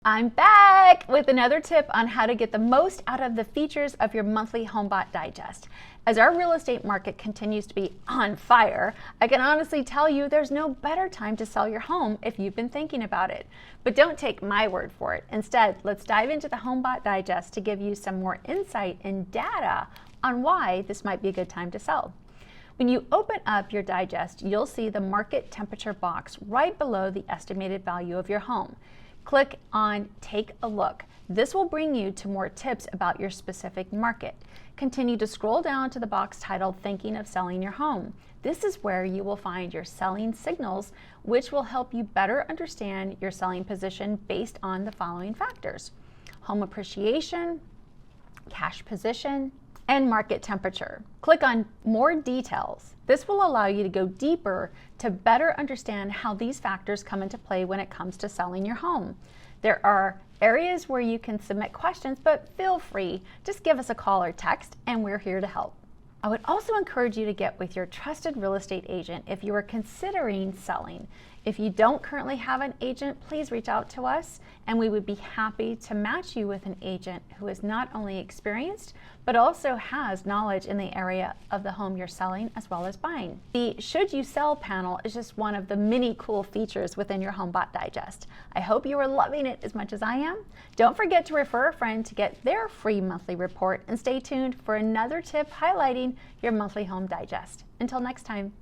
I'm back with another tip on how to get the most out of the features of your monthly Homebot Digest. As our real estate market continues to be on fire, I can honestly tell you there's no better time to sell your home if you've been thinking about it. But don't take my word for it. Instead, let's dive into the Homebot Digest to give you some more insight and data on why this might be a good time to sell. When you open up your digest, you'll see the market temperature box right below the estimated value of your home. Click on Take a Look. This will bring you to more tips about your specific market. Continue to scroll down to the box titled Thinking of Selling Your Home. This is where you will find your selling signals, which will help you better understand your selling position based on the following factors: home appreciation, cash position, and market temperature. Click on More Details. This will allow you to go deeper to better understand how these factors come into play when it comes to selling your home. There are areas where you can submit questions, but feel free, just give us a call or text and we're here to help. I would also encourage you to get with your trusted real estate agent if you are considering selling. If you don't currently have an agent, please reach out to us and we would be happy to match you with an agent who is not only experienced, but also has knowledge in the area of the home you're selling as well as buying. The Should You Sell panel is just one of the many cool features within your Homebot Digest. I hope you are loving it as much as I am. Don't forget to refer a friend to get their free monthly report and stay tuned for another tip highlighting your monthly home digest. Until next time.